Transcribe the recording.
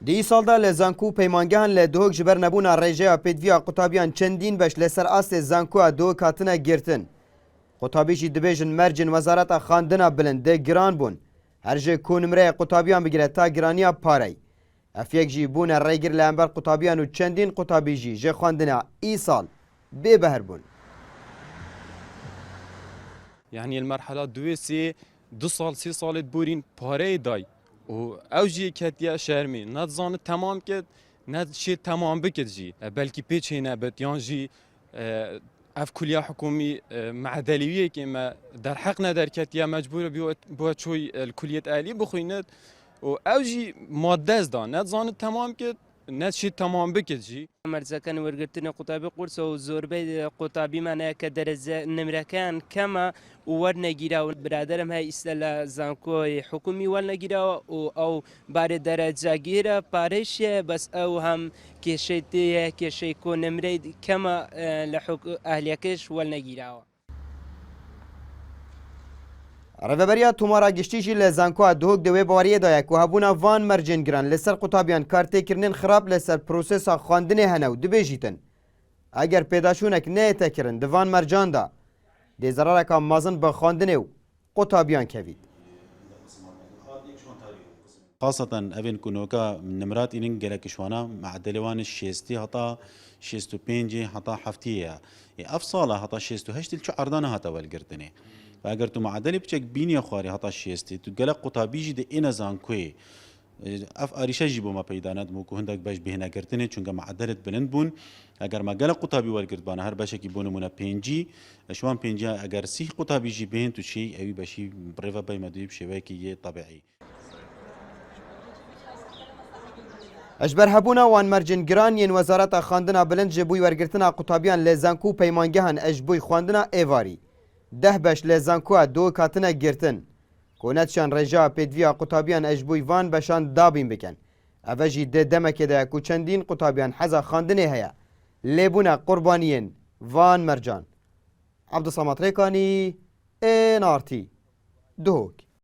دی سالدا لزانکو پیمانگهان لدهوک جبر نبونا رژه پیدویا قطابیان چندین بش لسر آست زانکو دو کاتنا گرتن. قطابیشی دبیجن مرجن وزارت خاندنا بلند ده گران بون. هرجه کونمره قطابیان بگیره تا گرانیا پاری. افیک جی بون ریگر لامبر قطابیان و چندین قطابی جی جه خاندنا ای سال بی بهر بون. يعني المرحلة دويسي 2 سال 3 سال بورين باري داي و اوجي كتيا شرمي نتزان تمام كد نت شي تمام بكد جي بلكي بيتش هنا بت يانجي اف كلية حكومي مع دليلية كما در حقنا در كتيا مجبور بو شوي الكلية آلية بخوينت و اوجي مادز دا نتزان تمام كد نت شي تمام بكد جي مرزكان ورقتنا قطابي قرص وزوربي قطابي معناها كدرز نمركان كما ورنا جيرا برادرم هاي استلا زانكوي حكومي ورنا جيرا او بار درجة جيرا باريش بس او هم كشيتي كشيكو نمري كما اهليكش ورنا جيرا رهبریا تومارا گشتیجی لزانکو دهوک دوی باریه دایا که هبونا وان مرجن گران لسر قطابیان کارتی کرنین خراب لسر پروسس خواندن هنو دبیجیتن. اگر پیداشونک نه تکرن دوان مرجان دا دی ضرر که مازن به خواندن و قطابیان کوید. خاصة أبين كونوكا نمرات إنن جلكشوانا مع دلوان الشيستي هتا شيستو بينجي هتا حفتية أفصالة هتا شيستو هشتل شو عردانا هتا والقردني فأجر تو معدلي بتشك بيني خاري هتا شيستي تو جلك قطابيجي ده إنا زانكوي اف آریشه جیبو ما پیداند مو که هندک باش بهنا گرتنه چونکه معدلت بلند بون اگر ما گل قطابی ورگرد بانه هر باشه کی بونمونه پنجی شوان پنجی اگر سی قطابی جی بهن تو شی اوی باشی بريفا باي مدوی بشوی کی طبيعي اجبر هبونا وان مرجن گران ین وزارت خواندنا بلند جبوی ورگرتنا قطابیان لزانکو پیمانگهان اجبوی خواندنا ایواری ده بش لزانکو دو کاتنا گرتن کونتشان رجا پیدویا قطابیان اجبوی وان بشان دابین بکن اوجی ده دمک ده کو چندین قطابیان حزا خواندنه هیا لیبونا قربانین وان مرجان عبدالصمد ریکانی NRT دهوک